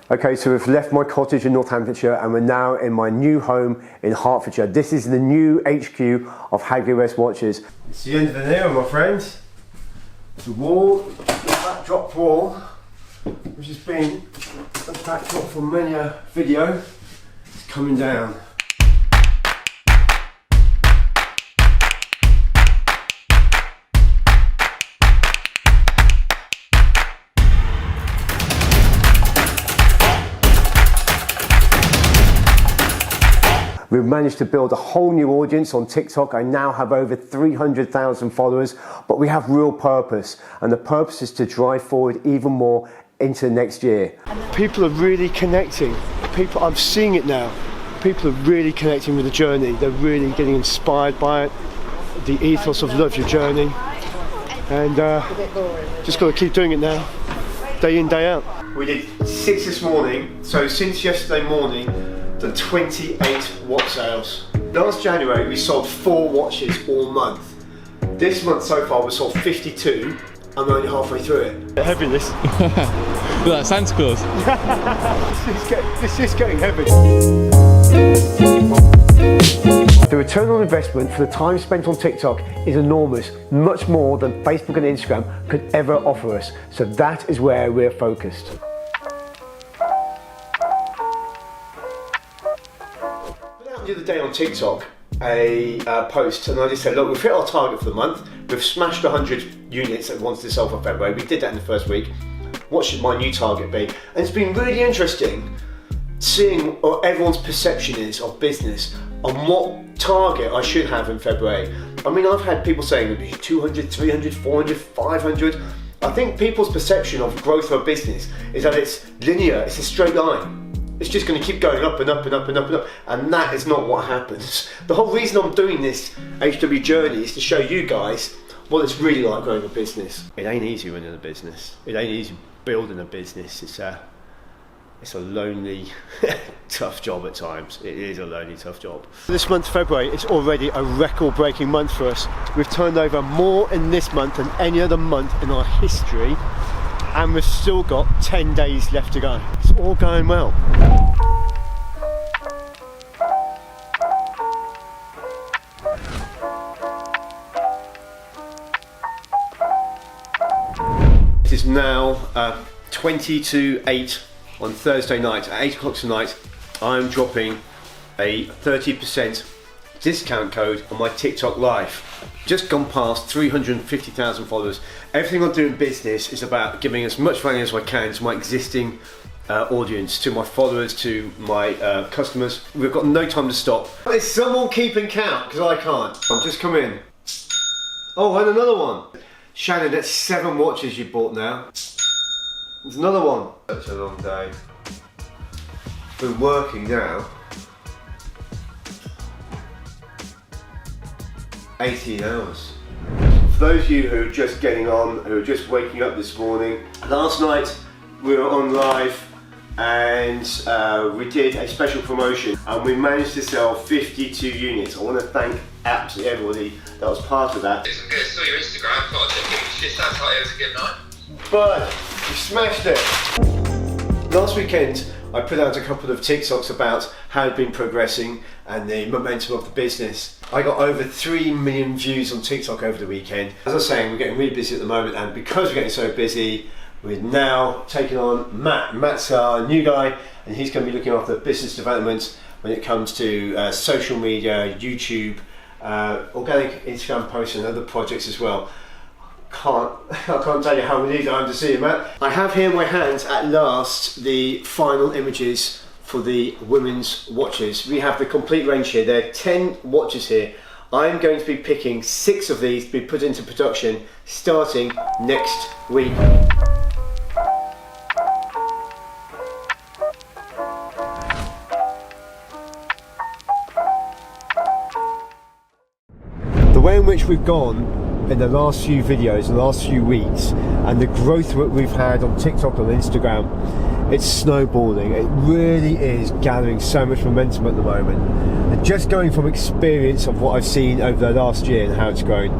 Okay, so we've left my cottage in Northamptonshire and we're now in my new home in Hertfordshire. This is the new HQ of Hagley West Watches. It's the end of the nail, my friends. The wall, the backdrop wall, which has been a backdrop for many a video, is coming down. We've managed to build a whole new audience on TikTok. I now have over 300,000 followers, but we have real purpose, and the purpose is to drive forward even more into next year. People are really connecting. I'm seeing it now. People are really connecting with the journey. They're really getting inspired by it. The ethos of love your journey, and just got to keep doing it now, day in, day out. We did 6 this morning, so since yesterday morning, done 28 watch sales. Last January we sold 4 watches all month. This month so far we sold 52. I'm only halfway through it. Heaviness. Look at Santa Claus. This is getting heavy. The return on investment for the time spent on TikTok is enormous, much more than Facebook and Instagram could ever offer us. So that is where we're focused. The other day on TikTok a post, and I just said, look, we've hit our target for the month, we've smashed 100 units that we wanted to sell for February, we did that in the first week, what should my new target be? And it's been really interesting seeing what everyone's perception is of business and what target I should have in February. I mean, I've had people saying maybe 200, 300, 400, 500. I think people's perception of growth of a business is that it's linear, it's a straight line. It's just going to keep going up and up and up and up and up, and that is not what happens. The whole reason I'm doing this HW journey is to show you guys what it's really like growing a business. It ain't easy running a business. It ain't easy building a business. It's a lonely, tough job at times. It is a lonely, tough job. This month, February, it's already a record-breaking month for us. We've turned over more in this month than any other month in our history, and we've still got 10 days left to go. It's all going well. It is now 20 to 8 on Thursday night. At 8 o'clock tonight, I'm dropping a 30% discount code on my TikTok live. Just gone past 350,000 followers. Everything I do in business is about giving as much value as I can to my existing audience, to my followers, to my customers. We've got no time to stop. Is someone keeping count? Because I can't. I'm just come in. Oh, and another one. Shannon, that's 7 watches you bought now. There's another one. Such a long day. Been working now 18 hours. For those of you who are just getting on, who are just waking up this morning, last night we were on live and we did a special promotion and we managed to sell 52 units. I want to thank absolutely everybody that was part of that. It's good, saw your Instagram, thought it just sounds like it was a good night. But you smashed it! Last weekend I put out a couple of TikToks about how it'd been progressing and the momentum of the business. I got over 3 million views on TikTok over the weekend. As I was saying, we're getting really busy at the moment, and because we're getting so busy, we're now taking on Matt. Matt's our new guy, and he's going to be looking after business development when it comes to social media, YouTube, organic Instagram posts and other projects as well. I can't tell you how many days I am to see you, Matt. I have here in my hands at last the final images for the women's watches. We have the complete range here. There are 10 watches here. I'm going to be picking 6 of these to be put into production starting next week. The way in which we've gone in the last few videos, the last few weeks, and the growth that we've had on TikTok and Instagram, it's snowballing. It really is gathering so much momentum at the moment. And just going from experience of what I've seen over the last year and how it's grown,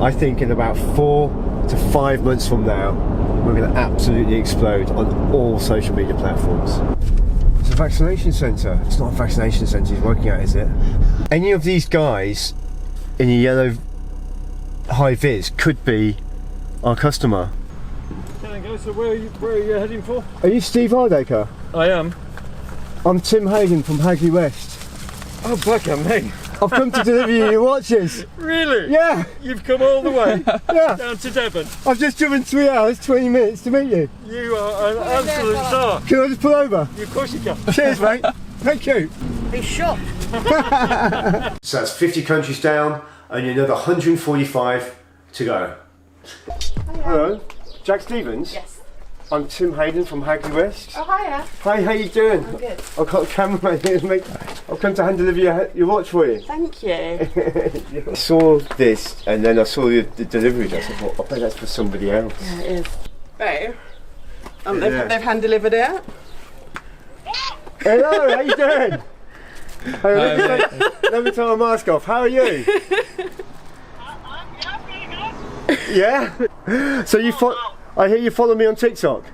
I think in about 4 to 5 months from now, we're going to absolutely explode on all social media platforms. vaccination centre. It's not a vaccination centre he's working at, is it? Any of these guys in a yellow high vis could be our customer. So where are you heading for? Are you Steve Hardacre? I am. I'm Tim Hayden from Hagley West. Oh, bugger me. I've come to deliver you your watches. Really? Yeah. You've come all the way Yeah. down to Devon. I've just driven 3 hours, 20 minutes to meet you. You are an absolute star. Can I just pull over? Of course you can. Cheers, mate. Thank you. He's shot. So that's 50 countries down, only another 145 to go. Hello, Jack Stevens? Yes. I'm Tim Hayden from Hagley West. Oh, hiya. Hi, how you doing? I'm good. I've got a camera here, mate. I've come to hand deliver your watch for you. Thank you. I saw this and then I saw the delivery address. I thought, I bet that's for somebody else. Yeah, it is. Right. Yeah. They've hand delivered it. Hello, how you doing? Hey, let me take my mask off. How are you? Yeah? So I hear you follow me on TikTok.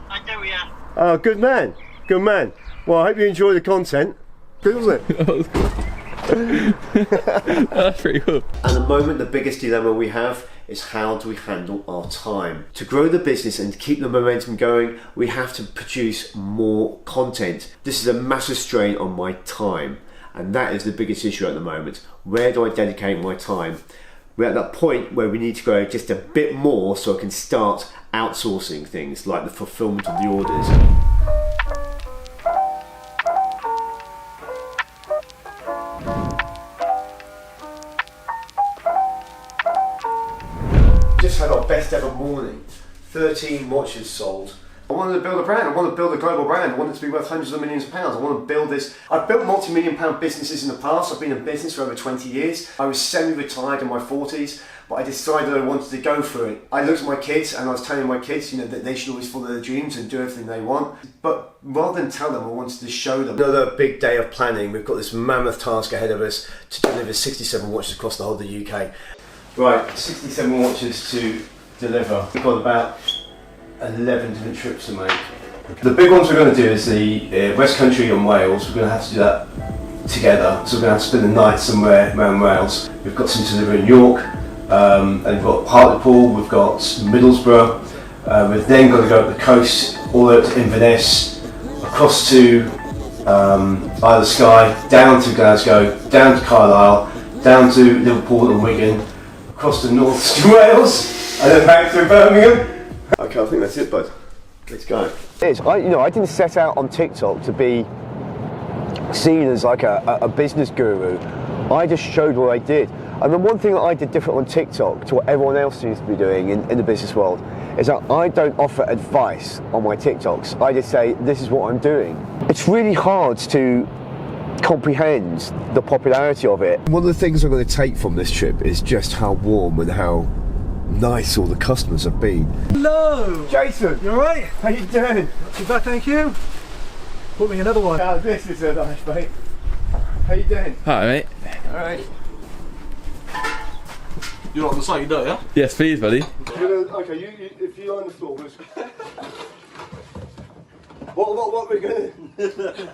I do, yeah. Oh, good man. Good man. Well, I hope you enjoy the content. Good, wasn't it? That's pretty cool. At the moment, the biggest dilemma we have is how do we handle our time? To grow the business and keep the momentum going, we have to produce more content. This is a massive strain on my time, and that is the biggest issue at the moment. Where do I dedicate my time? We're at that point where we need to go just a bit more so I can start outsourcing things like the fulfillment of the orders. Just had our best ever morning. 13 watches sold. I wanted to build a brand. I want to build a global brand. I want it to be worth hundreds of millions of pounds. I want to build this. I've built multi-million pound businesses in the past. I've been in business for over 20 years. I was semi-retired in my 40s, but I decided I wanted to go for it. I looked at my kids and I was telling my kids, that they should always follow their dreams and do everything they want. But rather than tell them, I wanted to show them. Another big day of planning. We've got this mammoth task ahead of us to deliver 67 watches across the whole of the UK. Right, 67 watches to deliver. We've got about 11 different trips to make. The big ones we're going to do is the West Country and Wales. We're going to have to do that together. So we're going to have to spend the night somewhere around Wales. We've got some to deliver in York, and we've got Hartlepool, we've got Middlesbrough. We've then got to go up the coast, all the way up to Inverness, across to Isle of Skye, down to Glasgow, down to Carlisle, down to Liverpool and Wigan, across to North Wales, and then back through Birmingham. Okay, I think that's it, bud. Let's go. I didn't set out on TikTok to be seen as like a business guru. I just showed what I did. And the one thing that I did different on TikTok to what everyone else seems to be doing in the business world is that I don't offer advice on my TikToks. I just say, this is what I'm doing. It's really hard to comprehend the popularity of it. One of the things I'm going to take from this trip is just how warm and how nice all the customers have been. Hello! Jason! You alright? How you doing? Too bad, thank you. Put me another one. Oh, this is a nice, mate. How you doing? Hi, mate. Alright. You're on the side, don't you? Yes, please, buddy. Okay, you if you lie on the floor, what we're going to...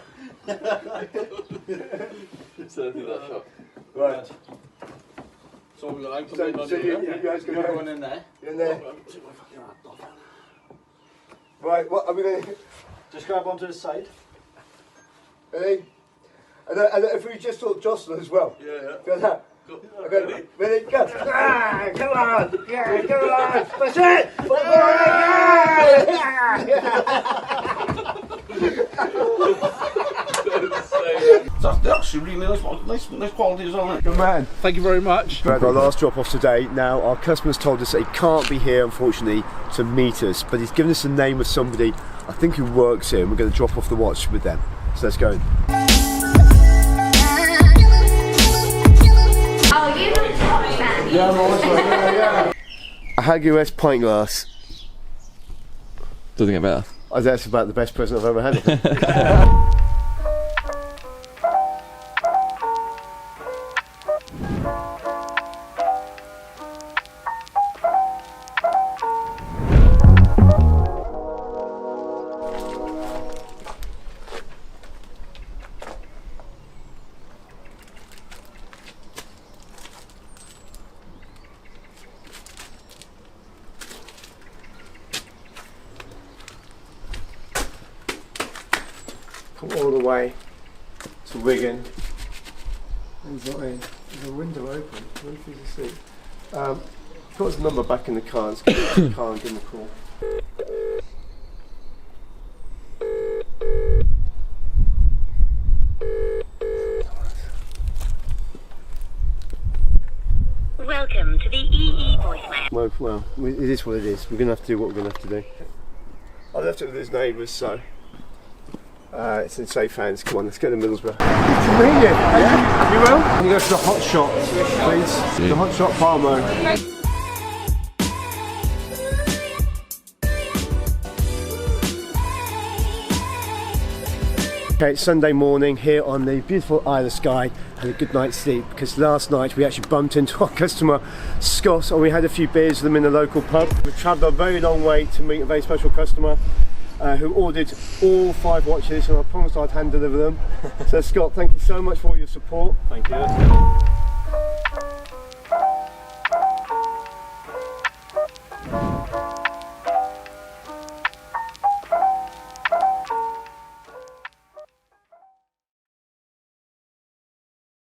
Right. So we're going to So you guys going to go in there. in there. Right, what are we going to... Just grab onto the side. Ready? And if we just sort of jostle as well. Yeah. Go that. Okay, ready? Go. Ah, come on! Yeah, come on! That's it! That's actually really nice qualities on it. Good man. Thank you very much. Right, our last drop off today. Now, our customer's told us that he can't be here, unfortunately, to meet us, but he's given us the name of somebody, I think, who works here, and we're going to drop off the watch with them. So let's go. Oh, you don't talk then. Yeah, I'm always right. Yeah. A Hagley West pint glass. Doesn't get better. Oh, that's about the best present I've ever had. come all the way to Wigan. He's not in. There's a window open. I wonder if he's asleep. Got his number back in the car. Let's get to the car and give him a call. Welcome to the EE voicemail. Well, it is what it is. We're going to have to do what we're going to have to do. I left it with his neighbours, so it's in safe hands. Come on, let's go to Middlesbrough. Good to meet you. Yeah? You will? Can you go to the hot shot, please? The hot shot Palmo. Okay, it's Sunday morning here on the beautiful Isle of Skye. Had a good night's sleep because last night we actually bumped into our customer Scott and we had a few beers with them in the local pub. We've travelled a very long way to meet a very special customer who ordered all 5 watches, and I promised I'd hand deliver them. So Scott, thank you so much for all your support. Thank you.